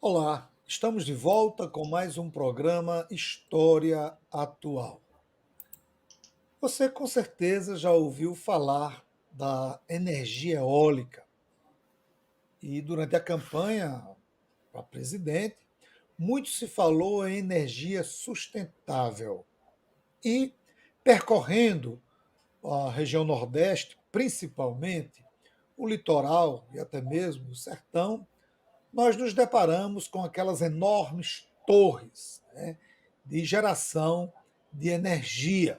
Olá, estamos de volta com mais um programa História Atual. Você com certeza já ouviu falar da energia eólica e durante a campanha para presidente, muito se falou em energia sustentável e percorrendo a região Nordeste, principalmente o litoral e até mesmo o sertão, nós nos deparamos com aquelas enormes torres, né, de geração de energia.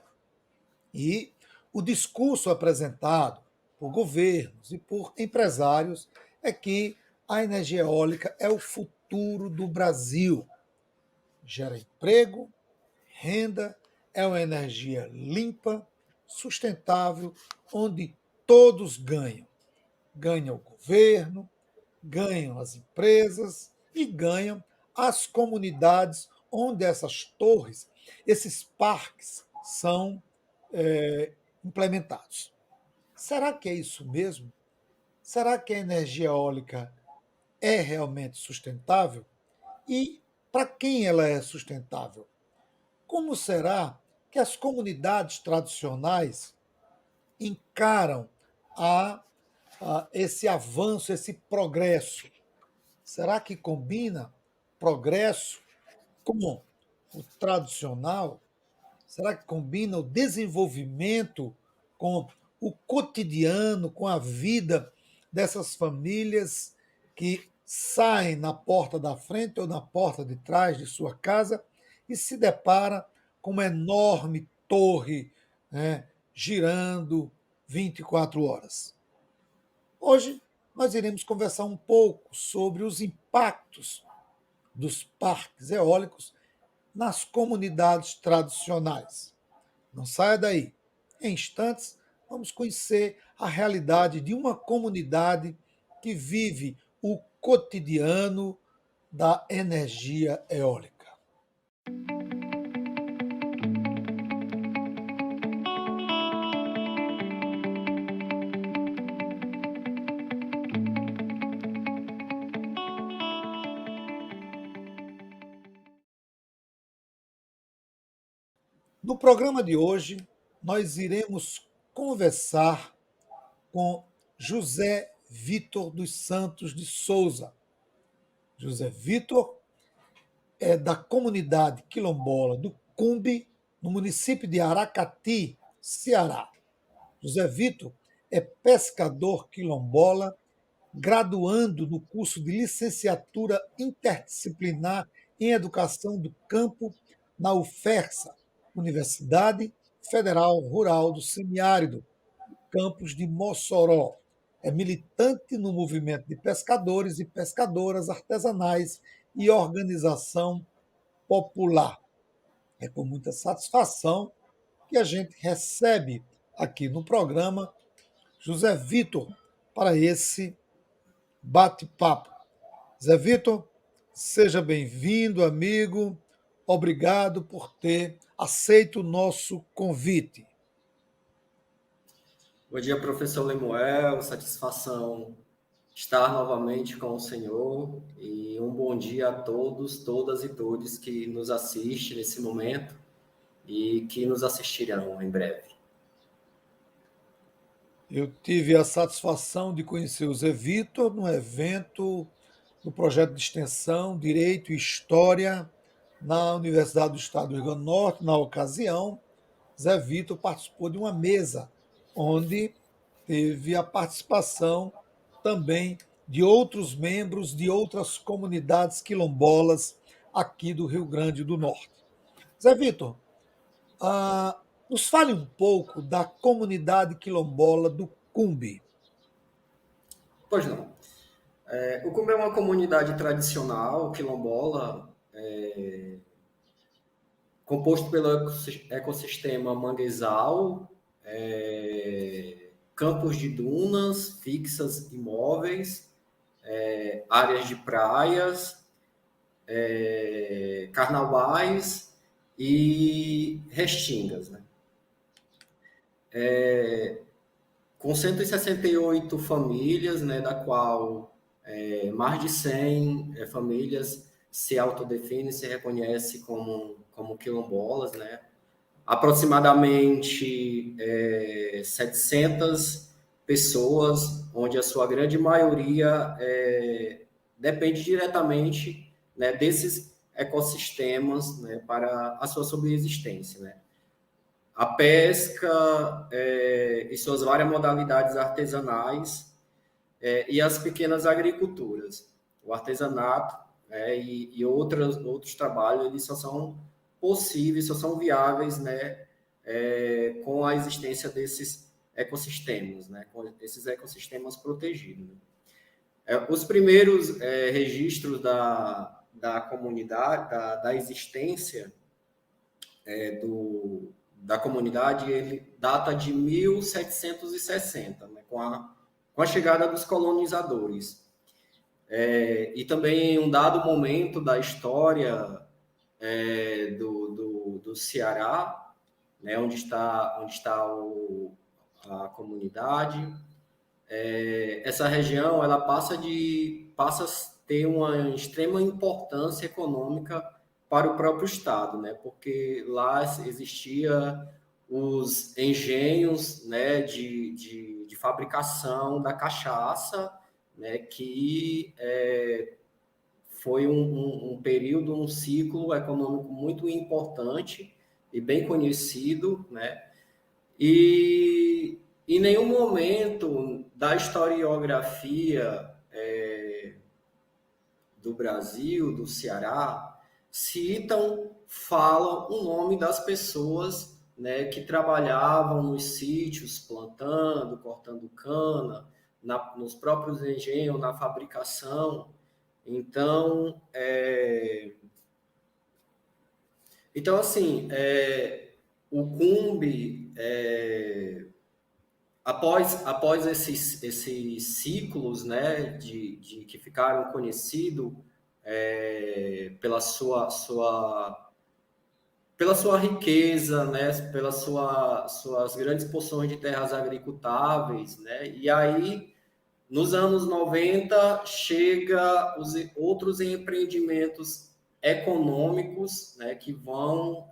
E o discurso apresentado por governos e por empresários é que a energia eólica é o futuro do Brasil. Gera emprego, renda, é uma energia limpa, sustentável, onde todos ganham. Ganha o governo, ganham as empresas e ganham as comunidades onde essas torres, esses parques são implementados. Será que é isso mesmo? Será que a energia eólica é realmente sustentável? E para quem ela é sustentável? Como será que as comunidades tradicionais encaram a, esse avanço, esse progresso? Será que combina progresso com o tradicional? Será que combina o desenvolvimento com o cotidiano, com a vida dessas famílias que saem na porta da frente ou na porta de trás de sua casa e se depara com uma enorme torre, né, girando 24 horas? Hoje nós iremos conversar um pouco sobre os impactos dos parques eólicos nas comunidades tradicionais. Não saia daí. Em instantes, vamos conhecer a realidade de uma comunidade que vive o cotidiano da energia eólica. No programa de hoje, nós iremos conversar com José Vitor dos Santos de Souza. José Vitor é da comunidade quilombola do Cumbe, no município de Aracati, Ceará. José Vitor é pescador quilombola, graduando no curso de licenciatura interdisciplinar em Educação do Campo na UFERSA, Universidade Federal Rural do Semiárido, campus de Mossoró. É militante no movimento de pescadores e pescadoras artesanais e organização popular. É com muita satisfação que a gente recebe aqui no programa José Vitor para esse bate-papo. Zé Vitor, seja bem-vindo, amigo. Obrigado por ter aceito o nosso convite. Bom dia, professor Lemuel. Satisfação estar novamente com o senhor e um bom dia a todos, todas e todos que nos assistem nesse momento e que nos assistirão em breve. Eu tive a satisfação de conhecer o Zé Vitor num evento do projeto de extensão Direito e História na Universidade do Estado do Rio Grande do Norte. Na ocasião, Zé Vitor participou de uma mesa onde teve a participação também de outros membros de outras comunidades quilombolas aqui do Rio Grande do Norte. Zé Vitor, nos fale um pouco da comunidade quilombola do Cumbe. Pois não. O Cumbé é uma comunidade tradicional quilombola, composto pelo ecossistema manguezal, campos de dunas fixas imóveis, áreas de praias, carnavais e restingas, né? Com 168 famílias, né, da qual mais de 100 famílias se autodefinem, se reconhecem como quilombolas, né? Aproximadamente 700 pessoas, onde a sua grande maioria depende diretamente, né, desses ecossistemas, né, para a sua subsistência, né? A pesca e suas várias modalidades artesanais e as pequenas agriculturas. O artesanato e outros trabalhos, eles só são possíveis, só são viáveis, né, com a existência desses ecossistemas, né, com esses ecossistemas protegidos. Os primeiros registros da comunidade, da existência da comunidade, ele data de 1760, né, com a chegada dos colonizadores. E também em um dado momento da história do Ceará, né, onde está a comunidade, essa região ela passa a ter uma extrema importância econômica para o próprio estado, né? Porque lá existia os engenhos, né, de fabricação da cachaça, né, que foi um período, um ciclo econômico muito importante e bem conhecido, né? E em nenhum momento da historiografia do Brasil, do Ceará, falam o nome das pessoas, né, que trabalhavam nos sítios, plantando, cortando cana, nos próprios engenhos, na fabricação. Então, assim, o Cumbe, após esses ciclos, né, de que ficaram conhecidos pela sua riqueza, né, pelas suas grandes porções de terras agricultáveis, né, e aí nos anos 90 chega os outros empreendimentos econômicos, né, que vão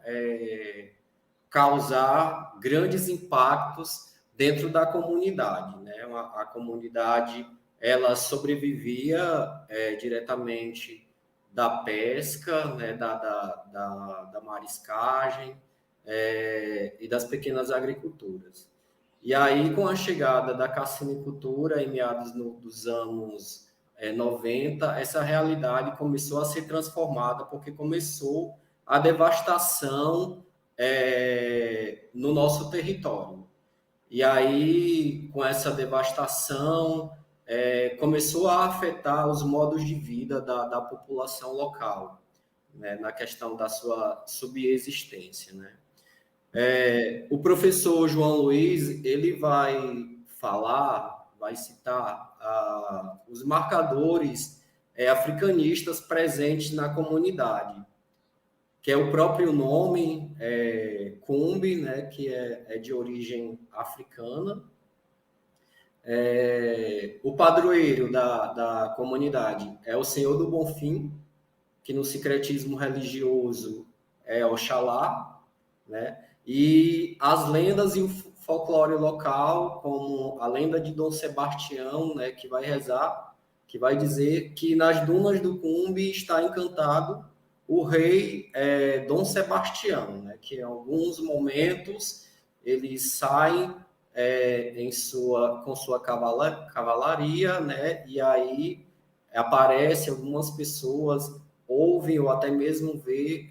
causar grandes impactos dentro da comunidade, né? A comunidade ela sobrevivia diretamente da pesca, né? da mariscagem e das pequenas agriculturas. E aí, com a chegada da cassinicultura em meados dos anos 90, essa realidade começou a ser transformada, porque começou a devastação no nosso território. E aí, com essa devastação, começou a afetar os modos de vida da população local, né, na questão da sua subsistência, né? O professor João Luiz, ele vai citar os marcadores africanistas presentes na comunidade, que é o próprio nome, Cumbe, né, que é de origem africana. O padroeiro da comunidade é o Senhor do Bonfim, que no sincretismo religioso é Oxalá, né? E as lendas e o folclore local, como a lenda de Dom Sebastião, né, que vai rezar, que vai dizer que nas dunas do Cumbe está encantado o rei Dom Sebastião, né, que em alguns momentos ele sai com sua cavalaria, né, e aí aparece algumas pessoas ouvem ou até mesmo vê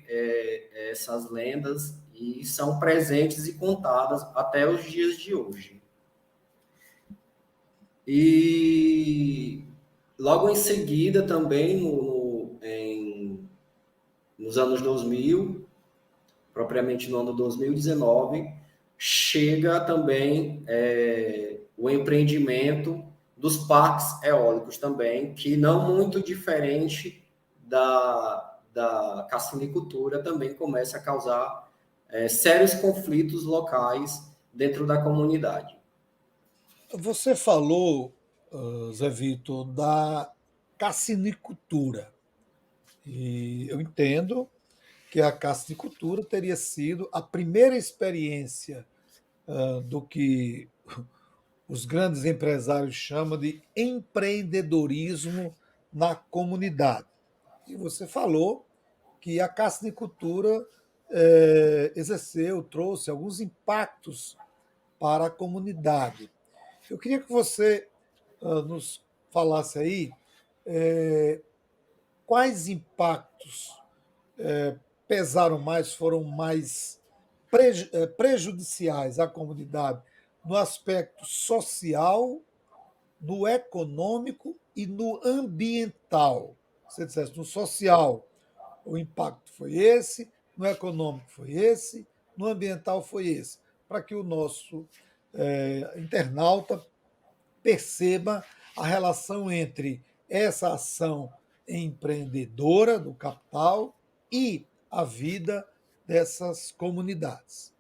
essas lendas e são presentes e contadas até os dias de hoje. E logo em seguida também, nos anos 2000, propriamente no ano 2019, chega também o empreendimento dos parques eólicos também, que não muito diferente da cassinicultura, também começa a causar sérios conflitos locais dentro da comunidade. Você falou, Zé Vitor, cassinicultura. E eu entendo que a cassinicultura teria sido a primeira experiência do que os grandes empresários chamam de empreendedorismo na comunidade. E você falou que a cassinicultura exerceu, trouxe alguns impactos para a comunidade. Eu queria que você nos falasse aí quais impactos pesaram mais, foram mais prejudiciais à comunidade no aspecto social, no econômico e no ambiental. Você dissesse, no social, o impacto foi esse, no econômico foi esse, no ambiental foi esse, para que o nosso internauta perceba a relação entre essa ação empreendedora do capital e a vida dessas comunidades.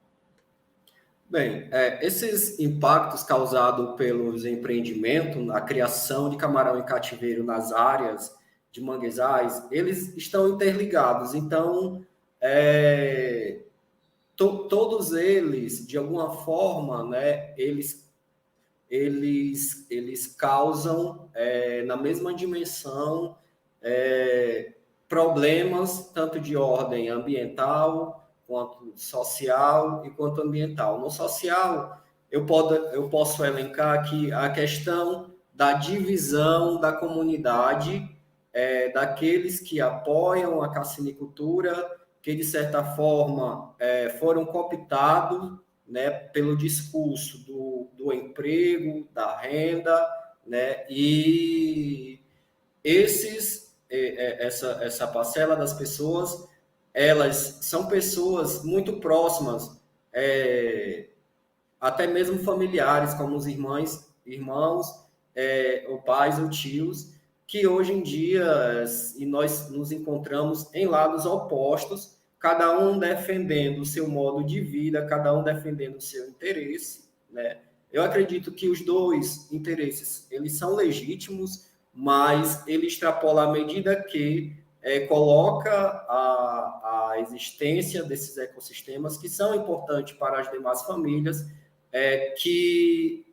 Bem, esses impactos causados pelos empreendimentos, na criação de camarão em cativeiro nas áreas de manguezais, eles estão interligados. Então, todos eles, de alguma forma, né, eles causam, na mesma dimensão, problemas tanto de ordem ambiental, quanto social e quanto ambiental. No social, eu posso elencar aqui a questão da divisão da comunidade, daqueles que apoiam a cassinicultura, que de certa forma foram cooptados, né, pelo discurso do emprego, da renda, né, e essa parcela das pessoas, elas são pessoas muito próximas, até mesmo familiares, como os irmãos, ou pais ou tios, que hoje em dia e nós nos encontramos em lados opostos, cada um defendendo o seu modo de vida, cada um defendendo o seu interesse, né? Eu acredito que os dois interesses, eles são legítimos, mas ele extrapola à medida que coloca a existência desses ecossistemas que são importantes para as demais famílias, que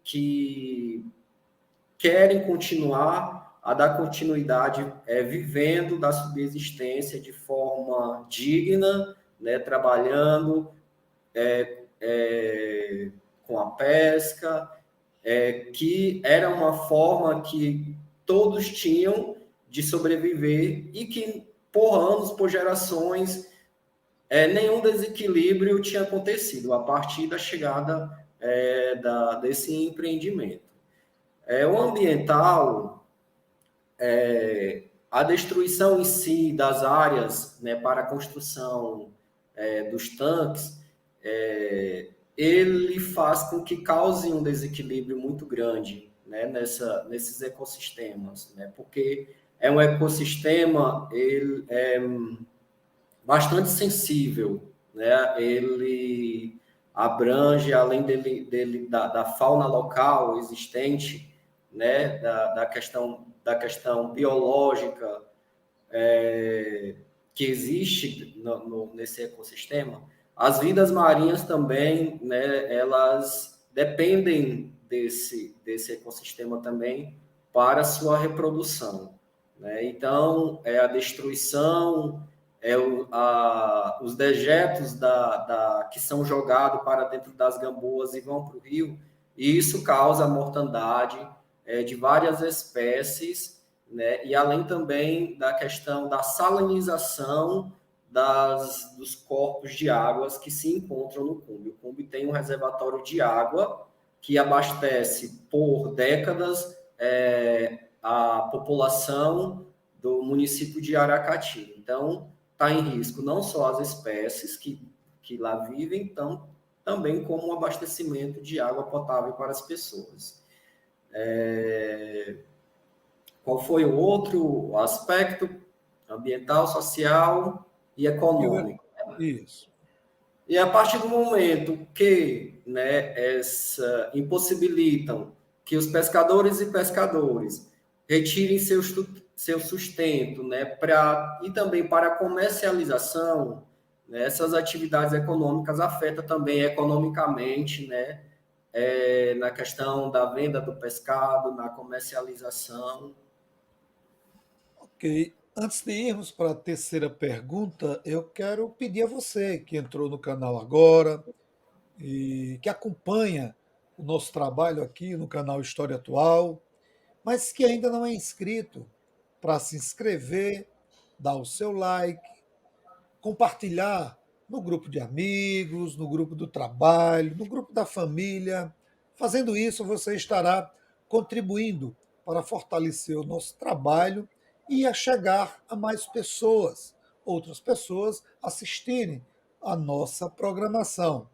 querem continuar a dar continuidade, vivendo da subsistência de forma digna, né, trabalhando com a pesca, que era uma forma que todos tinham de sobreviver e que, por anos, por gerações, nenhum desequilíbrio tinha acontecido a partir da chegada desse empreendimento. O ambiental, a destruição em si das áreas, né, para a construção dos tanques, ele faz com que cause um desequilíbrio muito grande, né, nesses ecossistemas, né, porque é um ecossistema bastante sensível, né, ele abrange, além da fauna local existente, né, da questão biológica que existe nesse ecossistema, as vidas marinhas também, né, elas dependem desse ecossistema também para a sua reprodução, né? Então, a destruição, os dejetos que são jogados para dentro das gamboas e vão para o rio, e isso causa a mortandade de várias espécies, né? E além também da questão da salinização dos corpos de águas que se encontram no Cumbe. O Cumbe tem um reservatório de água que abastece por décadas a população do município de Aracati. Então, está em risco não só as espécies que lá vivem, então, também como o abastecimento de água potável para as pessoas. Qual foi o outro aspecto? Ambiental, social e econômico. Isso. E a partir do momento que, né, impossibilitam que os pescadores e pescadores retirem seu sustento, né, e também para a comercialização, né, essas atividades econômicas afetam também economicamente, né, na questão da venda do pescado, na comercialização. Ok. Antes de irmos para a terceira pergunta, eu quero pedir a você que entrou no canal agora e que acompanha o nosso trabalho aqui no canal História Atual, mas que ainda não é inscrito, para se inscrever, dar o seu like, compartilhar no grupo de amigos, no grupo do trabalho, no grupo da família. Fazendo isso, você estará contribuindo para fortalecer o nosso trabalho e a chegar a mais pessoas, outras pessoas assistirem à nossa programação.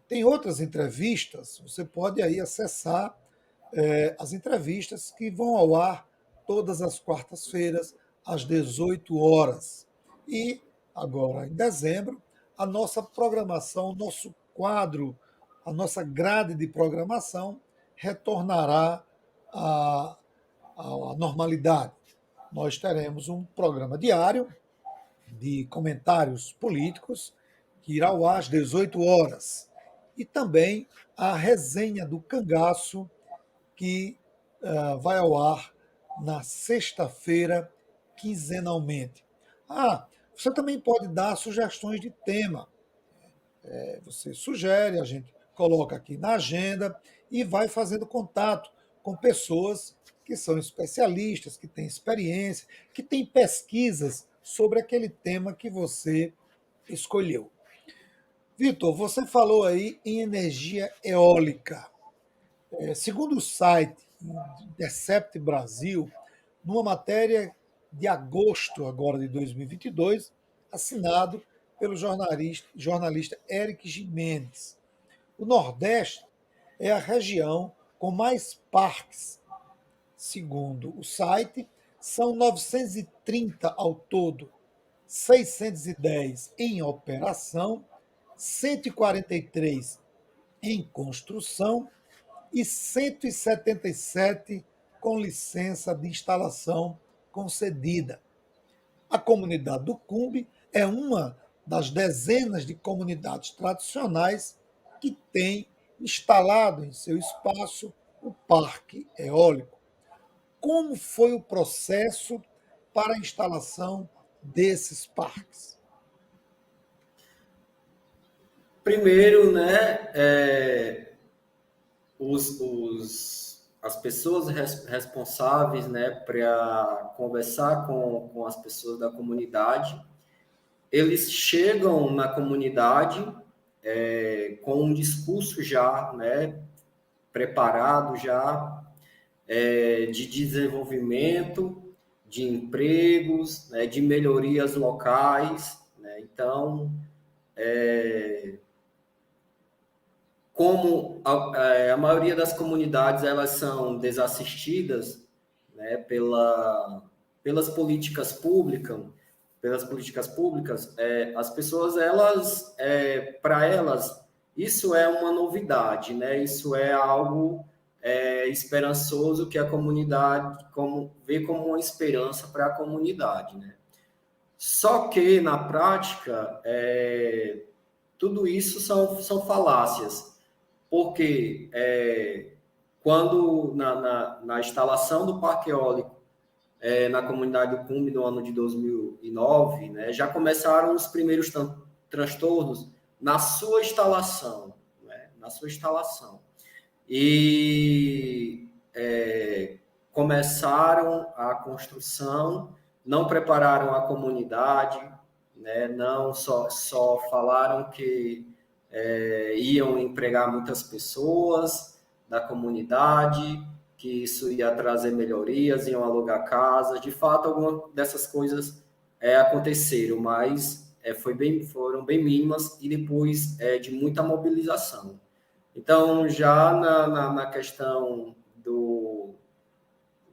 Tem outras entrevistas, você pode aí acessar as entrevistas que vão ao ar todas as quartas-feiras, às 18 horas. E agora, em dezembro, a nossa programação, o nosso quadro, a nossa grade de programação retornará à, à normalidade. Nós teremos um programa diário de comentários políticos, que irá ao ar às 18 horas. E também a resenha do cangaço, que vai ao ar na sexta-feira, quinzenalmente. Você também pode dar sugestões de tema. Você sugere, a gente coloca aqui na agenda e vai fazendo contato com pessoas que são especialistas, que têm experiência, que têm pesquisas sobre aquele tema que você escolheu. Vitor, você falou aí em energia eólica. Segundo o site Intercept Brasil, numa matéria de agosto agora de 2022, assinado pelo jornalista Eric Jimenez, o Nordeste é a região com mais parques. Segundo o site, são 930 ao todo, 610 em operação, 143 em construção e 177 com licença de instalação concedida. A comunidade do Cumbe é uma das dezenas de comunidades tradicionais que tem instalado em seu espaço o parque eólico. Como foi o processo para a instalação desses parques? Primeiro, né, as pessoas responsáveis, né, para conversar com as pessoas da comunidade, eles chegam na comunidade com um discurso já, né, preparado já, de desenvolvimento, de empregos, né, de melhorias locais, né? Então, como a maioria das comunidades elas são desassistidas, né, pelas políticas públicas, as pessoas elas, para elas isso é uma novidade, né? Isso é algo esperançoso que a comunidade vê como uma esperança para a comunidade, né? Só que na prática tudo isso são falácias, porque quando na instalação do parque eólico na comunidade do Cumbe no ano de 2009, né, já começaram os primeiros transtornos na sua instalação, né, na sua instalação. E começaram a construção, não prepararam a comunidade, né, não só falaram que iam empregar muitas pessoas da comunidade, que isso ia trazer melhorias, iam alugar casas. De fato, algumas dessas coisas aconteceram, mas foram bem mínimas e depois de muita mobilização. Então, já na questão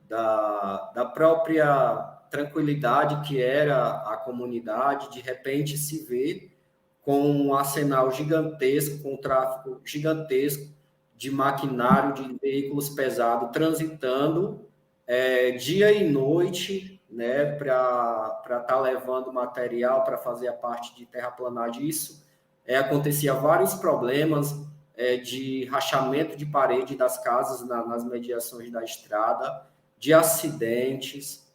da própria tranquilidade que era a comunidade, de repente se vê com um arsenal gigantesco, com um tráfego gigantesco de maquinário, de veículos pesados transitando dia e noite né, para estar levando material para fazer a parte de terraplanagem. Isso acontecia vários problemas de rachamento de parede das casas nas mediações da estrada, de acidentes,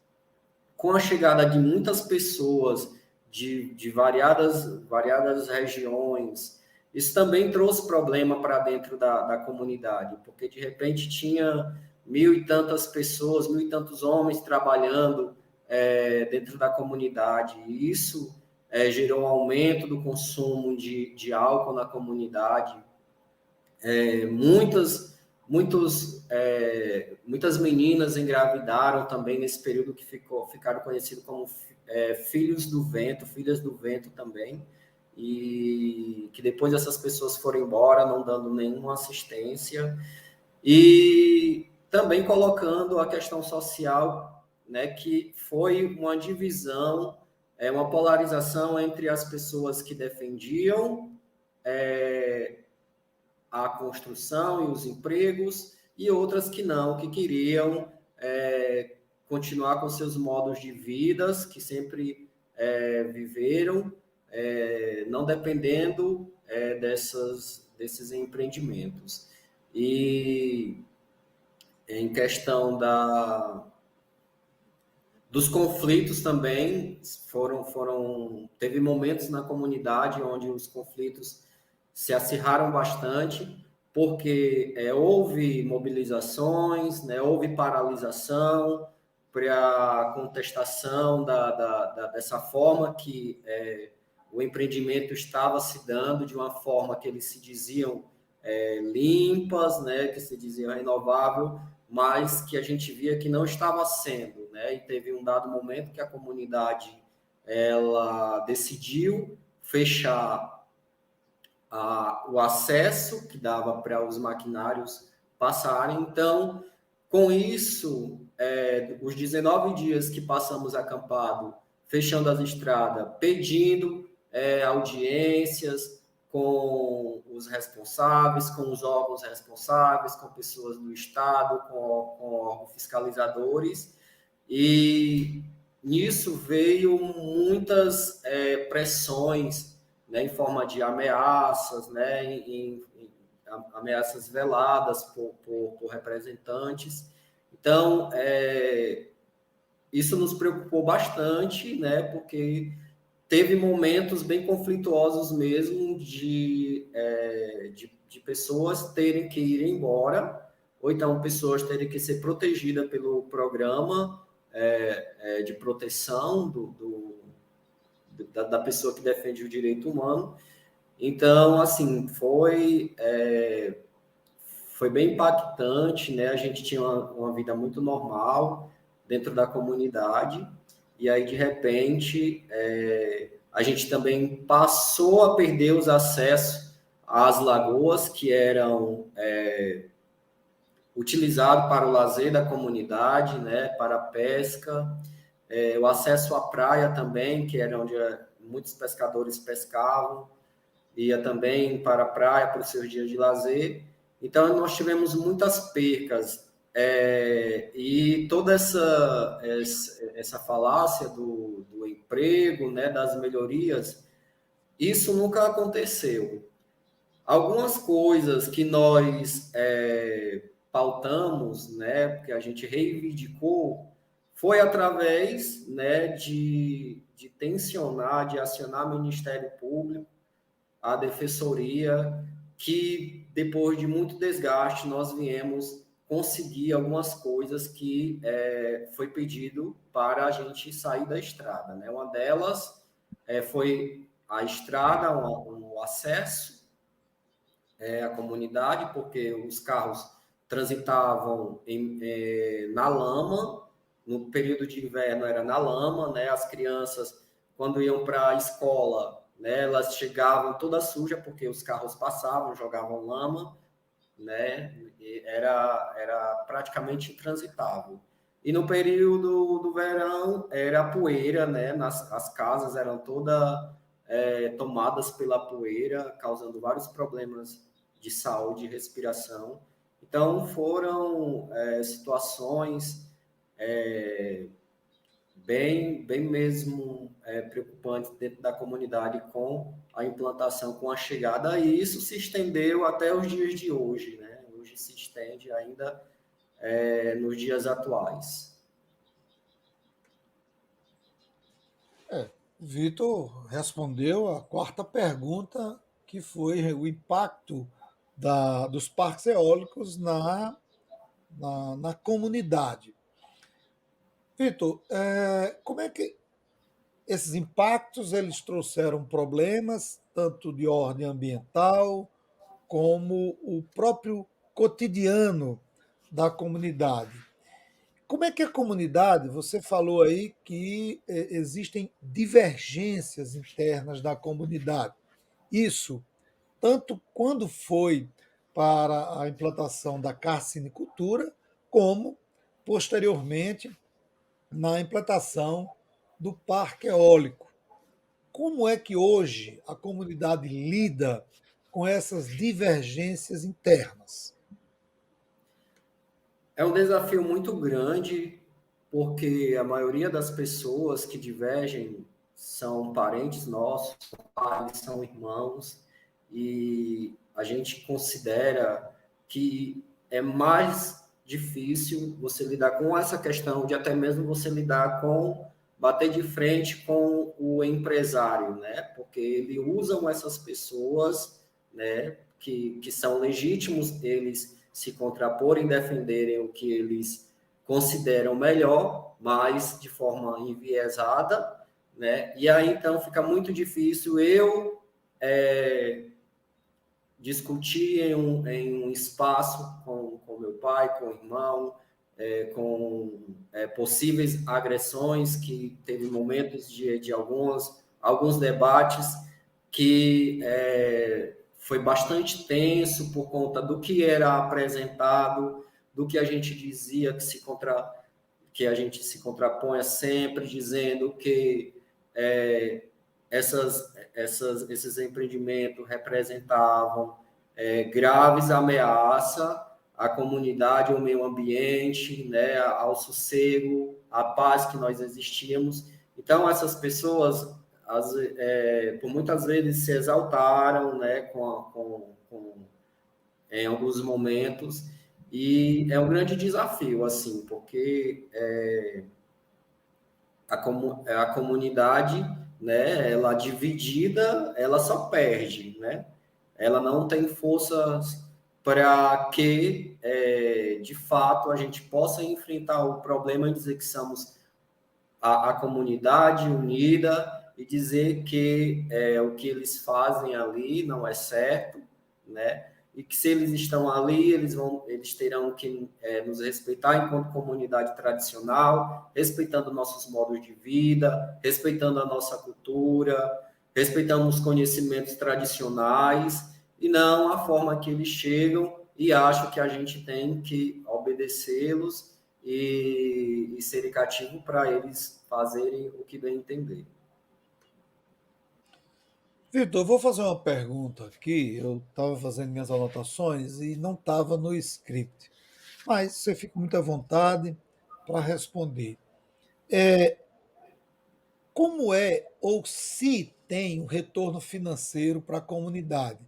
com a chegada de muitas pessoas de variadas regiões. Isso também trouxe problema para dentro da comunidade, porque de repente tinha 1.000 e tantas pessoas, 1.000 e tantos homens trabalhando dentro da comunidade. E isso gerou um aumento do consumo de álcool na comunidade. Muitas meninas engravidaram também nesse período que ficaram conhecidos como filhos do vento, filhas do vento também, e que depois essas pessoas foram embora, não dando nenhuma assistência, e também colocando a questão social, né, que foi uma divisão, uma polarização entre as pessoas que defendiam a construção e os empregos, e outras que não, que queriam continuar com seus modos de vidas, que sempre viveram, não dependendo desses empreendimentos. E em questão dos conflitos também, teve momentos na comunidade onde os conflitos se acirraram bastante, porque houve mobilizações, né, houve paralisação para a contestação dessa forma que o empreendimento estava se dando, de uma forma que eles se diziam limpas, né, que se diziam renovável, mas que a gente via que não estava sendo, né? E teve um dado momento que a comunidade ela decidiu fechar o acesso que dava para os maquinários passarem. Então, com isso, os 19 dias que passamos acampado, fechando as estradas, pedindo audiências com os responsáveis, com os órgãos responsáveis, com pessoas do Estado, com órgãos fiscalizadores, e nisso veio muitas pressões, né, em forma de ameaças, né, em ameaças veladas por representantes. Então, isso nos preocupou bastante, né, porque teve momentos bem conflituosos mesmo de pessoas terem que ir embora, ou então pessoas terem que ser protegidas pelo programa de proteção da pessoa que defende o direito humano. Então, assim, foi bem impactante, né? A gente tinha uma vida muito normal dentro da comunidade, e aí, de repente, a gente também passou a perder os acessos às lagoas, que eram utilizados para o lazer da comunidade, né? Para a pesca, o acesso à praia também, que era onde muitos pescadores pescavam, ia também para a praia para os seus dias de lazer. Então, nós tivemos muitas percas, e toda essa falácia do emprego, né, das melhorias, isso nunca aconteceu. Algumas coisas que nós pautamos, né, que a gente reivindicou, foi através, né, de tensionar, de acionar o Ministério Público, a Defensoria, que depois de muito desgaste nós viemos conseguir algumas coisas que foi pedido para a gente sair da estrada, né? Uma delas foi a estrada, um acesso à comunidade, porque os carros transitavam na lama, no período de inverno era na lama, né? As crianças, quando iam para a escola, né, elas chegavam toda suja, porque os carros passavam, jogavam lama, né? Era praticamente intransitável. E no período do verão era poeira, né? As casas eram todas tomadas pela poeira, causando vários problemas de saúde e respiração. Então, foram situações bem mesmo preocupante dentro da comunidade com a implantação, com a chegada, e isso se estendeu até os dias de hoje, né? Hoje se estende ainda nos dias atuais. Vitor respondeu a quarta pergunta, que foi o impacto dos parques eólicos na comunidade. Vitor, como é que esses impactos eles trouxeram problemas, tanto de ordem ambiental, como o próprio cotidiano da comunidade? Como é que a comunidade, você falou aí que existem divergências internas da comunidade. Isso, tanto quando foi para a implantação da carcinicultura, como posteriormente na implantação do parque eólico. Como é que hoje a comunidade lida com essas divergências internas? É um desafio muito grande, porque a maioria das pessoas que divergem são parentes nossos, são pais, são irmãos, e a gente considera que é mais difícil você lidar com essa questão de até mesmo você lidar com bater de frente com o empresário, né? Porque ele usam essas pessoas, né, que são legítimos eles se contraporem, defenderem o que eles consideram melhor, mas de forma enviesada, né? E aí então fica muito difícil eu discutir em um espaço com meu pai, com o irmão, com possíveis agressões, que teve momentos de alguns debates que foi bastante tenso por conta do que era apresentado, do que a gente dizia que a gente se contrapõe sempre, dizendo que esses empreendimentos representavam graves ameaças à comunidade, ao meio ambiente, né, ao sossego, à paz que nós existíamos. Então, essas pessoas, por muitas vezes, se exaltaram, né, em alguns momentos, e é um grande desafio, assim, porque a comunidade, né, ela dividida, ela só perde, né? Ela não tem forças para que, de fato, a gente possa enfrentar o problema e dizer que somos a comunidade unida e dizer que o que eles fazem ali não é certo, né? E que se eles estão ali, eles terão que nos respeitar enquanto comunidade tradicional, respeitando nossos modos de vida, respeitando a nossa cultura, respeitando os conhecimentos tradicionais e não a forma que eles chegam e acham que a gente tem que obedecê-los e ser cativo para eles fazerem o que bem entender. Vitor, eu vou fazer uma pergunta aqui. Eu estava fazendo minhas anotações e não estava no script, mas você fica muito à vontade para responder. Como é ou se tem um retorno financeiro para a comunidade?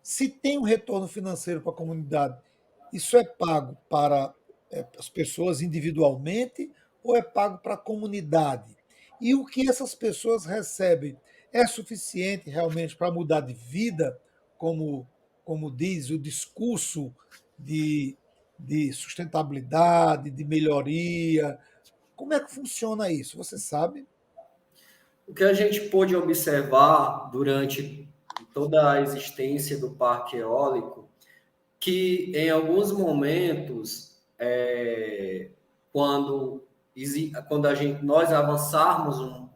Se tem um retorno financeiro para a comunidade, isso é pago para as pessoas individualmente ou é pago para a comunidade? E o que essas pessoas recebem é suficiente realmente para mudar de vida, como, como diz o discurso de, de sustentabilidade, de melhoria? Como é que funciona isso? Você sabe? O que a gente pôde observar durante toda a existência do parque eólico, que em alguns momentos, quando, quando nós avançarmos um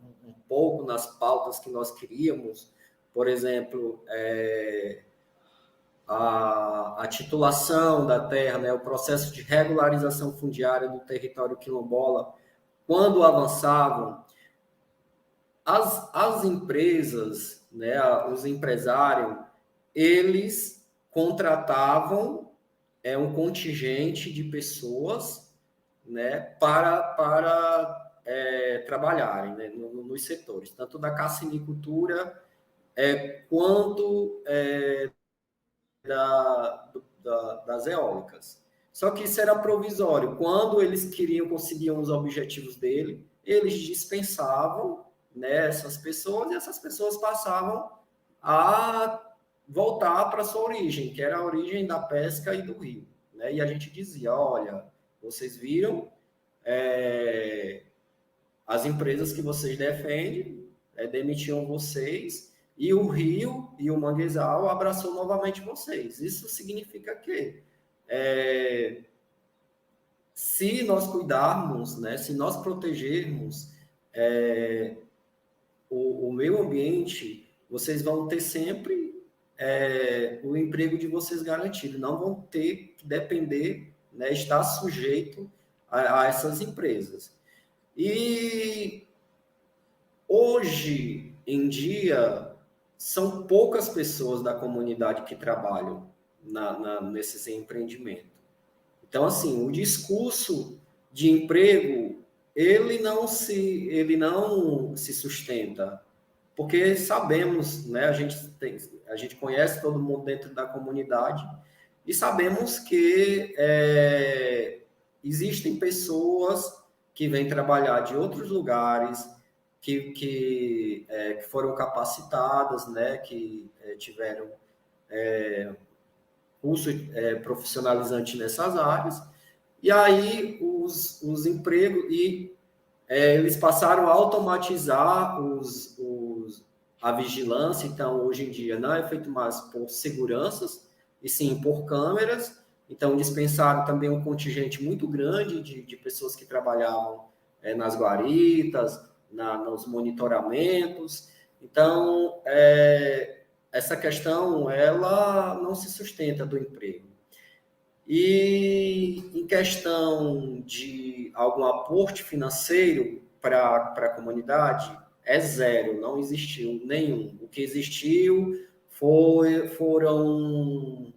pouco nas pautas que nós queríamos, por exemplo, a titulação da terra, né, o processo de regularização fundiária do território quilombola, quando avançavam, as empresas, né, os empresários, eles contratavam um contingente de pessoas, né, para trabalharem, né, nos setores, tanto da carcinicultura quanto das eólicas. Só que isso era provisório. Quando eles conseguiam os objetivos dele, eles dispensavam, né, essas pessoas, e essas pessoas passavam a voltar para a sua origem, que era a origem da pesca e do rio. Né? E a gente dizia, olha, vocês viram as empresas que vocês defendem demitiam vocês e o rio e o manguezal abraçou novamente vocês. Isso significa que se nós cuidarmos, né, se nós protegermos o meio ambiente, vocês vão ter sempre o emprego de vocês garantido, não vão ter que depender, né, estar sujeito a essas empresas. E hoje em dia, são poucas pessoas da comunidade que trabalham nesses empreendimentos. Então, assim, o discurso de emprego, ele não se sustenta, porque sabemos, né, a gente conhece todo mundo dentro da comunidade e sabemos que existem pessoas que vêm trabalhar de outros lugares, que foram capacitadas, né, que tiveram curso profissionalizante nessas áreas, e aí os empregos, eles passaram a automatizar a vigilância, então hoje em dia não é feito mais por seguranças, e sim por câmeras, então dispensaram também um contingente muito grande de pessoas que trabalhavam nas guaritas, nos monitoramentos. Então, essa questão, ela não se sustenta do emprego. E em questão de algum aporte financeiro para a comunidade, é zero, não existiu nenhum. O que existiu foram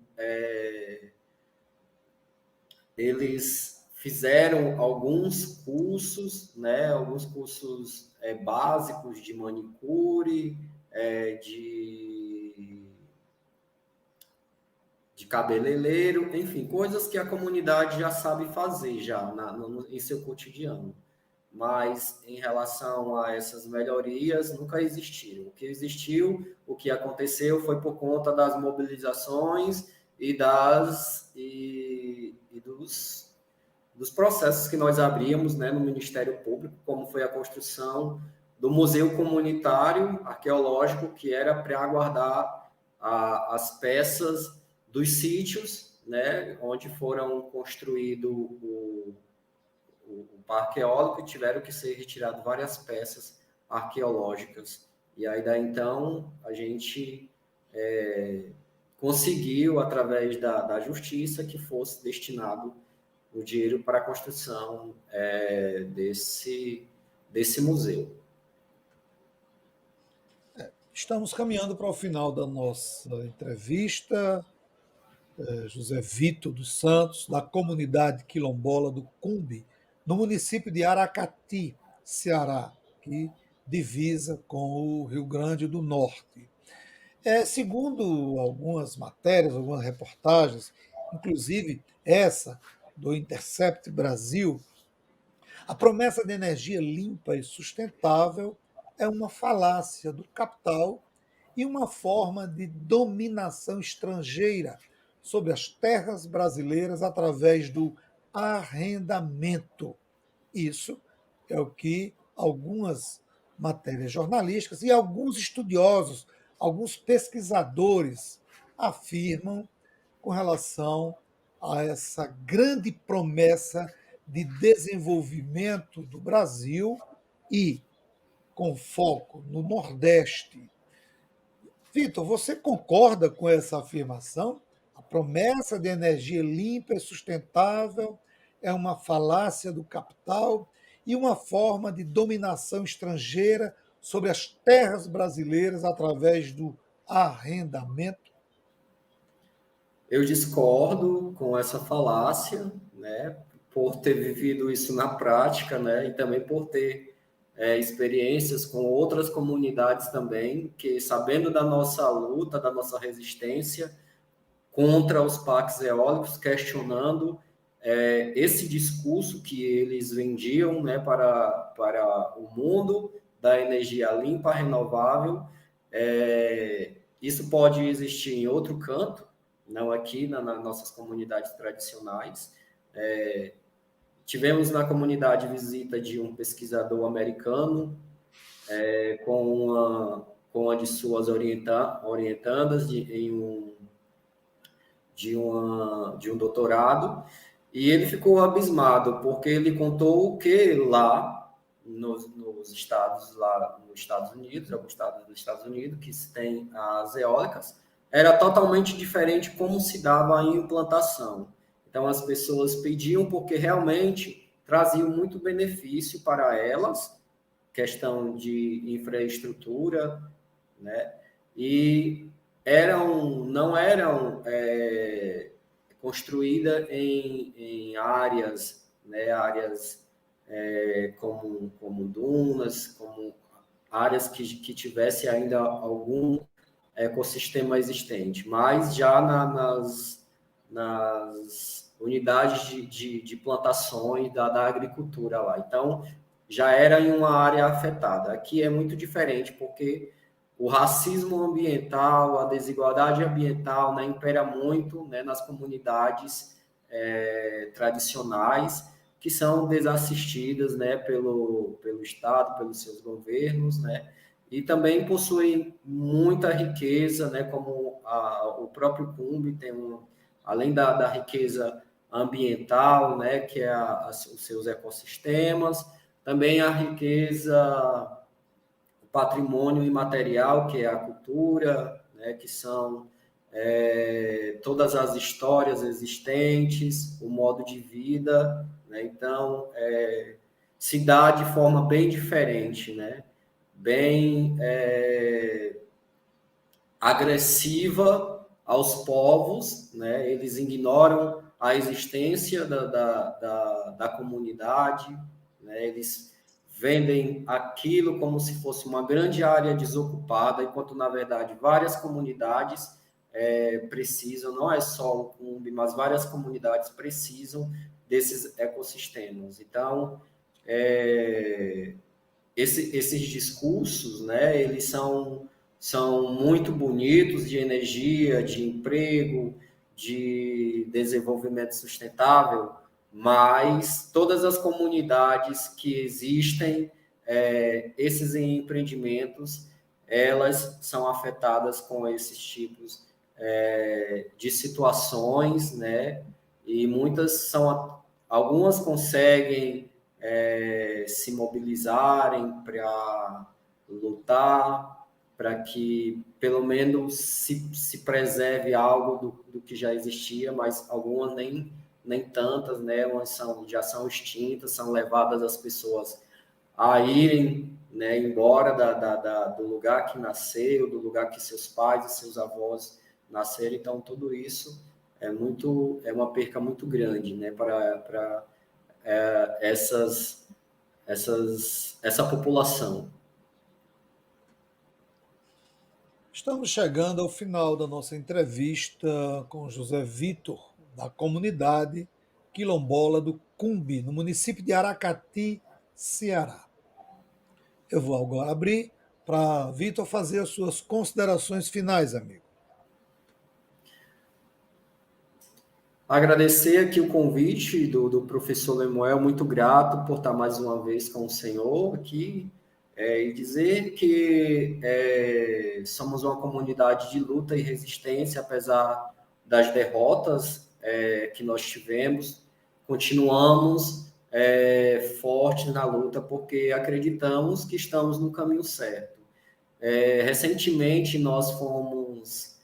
eles fizeram alguns cursos, né, alguns cursos básicos de manicure, de cabeleireiro, enfim, coisas que a comunidade já sabe fazer já em seu cotidiano. Mas em relação a essas melhorias, nunca existiram. O que existiu, o que aconteceu foi por conta das mobilizações e dos processos que nós abrimos, né, no Ministério Público, como foi a construção do Museu Comunitário Arqueológico, que era para guardar as peças dos sítios, né, onde foram construídos o parque eólico, e tiveram que ser retiradas várias peças arqueológicas. E aí, daí então, a gente conseguiu, através da justiça, que fosse destinado o dinheiro para a construção desse museu. Estamos caminhando para o final da nossa entrevista. José Vito dos Santos, da comunidade quilombola do Cumbe, no município de Aracati, Ceará, que divisa com o Rio Grande do Norte. Segundo algumas matérias, algumas reportagens, inclusive essa do Intercept Brasil, a promessa de energia limpa e sustentável é uma falácia do capital e uma forma de dominação estrangeira sobre as terras brasileiras através do arrendamento. Isso é o que algumas matérias jornalísticas e alguns estudiosos, alguns pesquisadores afirmam com relação a essa grande promessa de desenvolvimento do Brasil e com foco no Nordeste. Vitor, você concorda com essa afirmação? A promessa de energia limpa e sustentável é uma falácia do capital e uma forma de dominação estrangeira sobre as terras brasileiras através do arrendamento? Eu discordo com essa falácia, né? por ter vivido isso na prática, né? E também por ter experiências com outras comunidades também, que sabendo da nossa luta, da nossa resistência contra os parques eólicos, questionando esse discurso que eles vendiam, né, para o mundo da energia limpa, renovável. Isso pode existir em outro canto, não aqui nas nossas comunidades tradicionais. Tivemos na comunidade visita de um pesquisador americano com uma de suas orientandas de um doutorado, e ele ficou abismado, porque ele contou que lá nos estados, lá nos Estados Unidos, alguns estados dos Estados Unidos, que se tem as eólicas, era totalmente diferente como se dava a implantação. Então, as pessoas pediam porque realmente traziam muito benefício para elas, questão de infraestrutura, né? E não eram construídas em áreas, né? Áreas como dunas, como áreas que tivesse ainda algum ecossistema existente, mas já nas unidades de plantações da agricultura lá. Então, já era em uma área afetada. Aqui é muito diferente, porque o racismo ambiental, a desigualdade ambiental, né, impera muito, né, nas comunidades tradicionais, que são desassistidas, né, pelo Estado, pelos seus governos, né, e também possuem muita riqueza, né, como o próprio Cumbe tem além da riqueza ambiental, né, que é os seus ecossistemas, também a riqueza, o patrimônio imaterial, que é a cultura, né, que são todas as histórias existentes, o modo de vida, né, então se dá de forma bem diferente, né, bem agressiva aos povos, né? Eles ignoram a existência da comunidade, né? Eles vendem aquilo como se fosse uma grande área desocupada, enquanto, na verdade, várias comunidades precisam, não é só o Cumbe, mas várias comunidades precisam desses ecossistemas. Então, esses discursos, né, eles são muito bonitos, de energia, de emprego, de desenvolvimento sustentável, mas todas as comunidades que existem, esses empreendimentos, elas são afetadas com esses tipos de situações, né? E algumas conseguem se mobilizarem para lutar, para que pelo menos se preserve algo do que já existia, mas algumas nem tantas, né? Umas já são extintas, são levadas as pessoas a irem, né, embora do lugar que nasceu, do lugar que seus pais e seus avós nasceram. Então, tudo isso é uma perca muito grande, né, para essa população. Estamos chegando ao final da nossa entrevista com José Vitor, da comunidade quilombola do Cumbe, no município de Aracati, Ceará. Eu vou agora abrir para Vitor fazer as suas considerações finais, amigo. Agradecer aqui o convite do professor Lemuel, muito grato por estar mais uma vez com o senhor aqui, e dizer que somos uma comunidade de luta e resistência, apesar das derrotas que nós tivemos, continuamos fortes na luta, porque acreditamos que estamos no caminho certo. Recentemente, nós fomos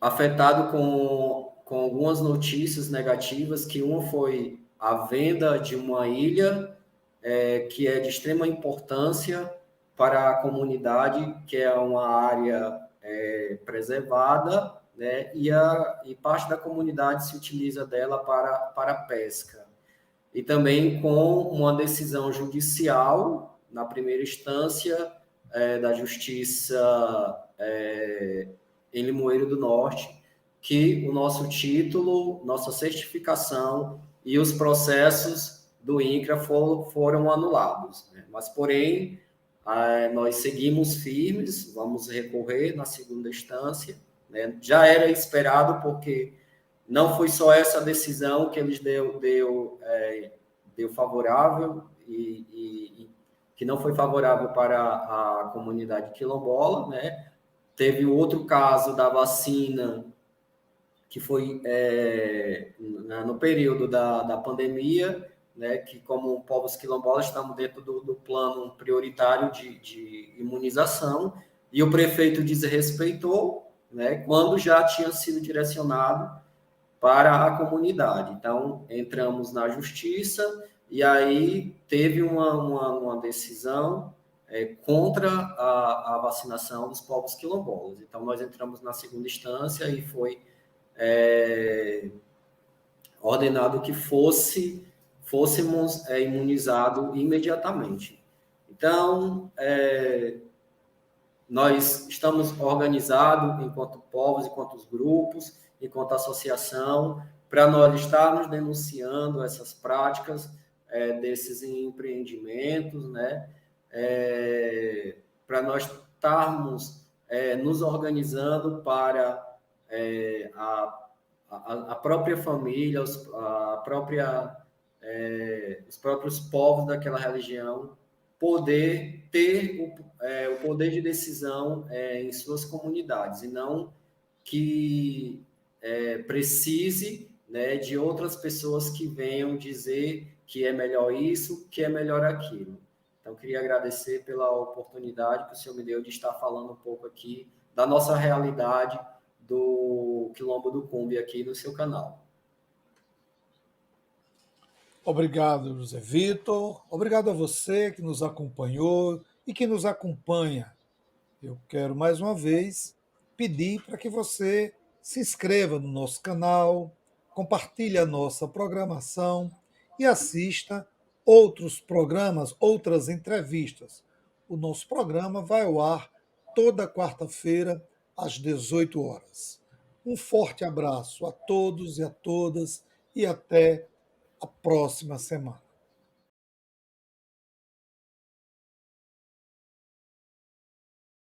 afetado com algumas notícias negativas, que uma foi a venda de uma ilha que é de extrema importância para a comunidade, que é uma área preservada, né? E parte da comunidade se utiliza dela para a pesca. E também com uma decisão judicial, na primeira instância, da Justiça em Limoeiro do Norte, que o nosso título, nossa certificação e os processos do INCRA foram anulados, né? Mas, porém, nós seguimos firmes, vamos recorrer na segunda instância, né? Já era esperado, porque não foi só essa decisão que eles deu favorável e que não foi favorável para a comunidade quilombola, né? Teve outro caso da vacina que foi no período da pandemia, né, que como povos quilombolas estamos dentro do plano prioritário de imunização, e o prefeito desrespeitou, né, quando já tinha sido direcionado para a comunidade. Então, entramos na justiça e aí teve uma decisão contra a vacinação dos povos quilombolas. Então, nós entramos na segunda instância e foi ordenado que fôssemos imunizados imediatamente. Então, nós estamos organizados enquanto povos, enquanto grupos, enquanto associação, para nós estarmos denunciando essas práticas desses empreendimentos, né? Para nós estarmos nos organizando para a própria família, os próprios povos daquela religião poder ter o poder de decisão em suas comunidades, e não que precise, né, de outras pessoas que venham dizer que é melhor isso, que é melhor aquilo. Então, queria agradecer pela oportunidade que o senhor me deu de estar falando um pouco aqui da nossa realidade do Quilombo do Cumbe aqui no seu canal. Obrigado, José Vitor. Obrigado a você que nos acompanhou e que nos acompanha. Eu quero mais uma vez pedir para que você se inscreva no nosso canal, compartilhe a nossa programação e assista outros programas, outras entrevistas. O nosso programa vai ao ar toda quarta-feira às 18 horas. Um forte abraço a todos e a todas e até a próxima semana.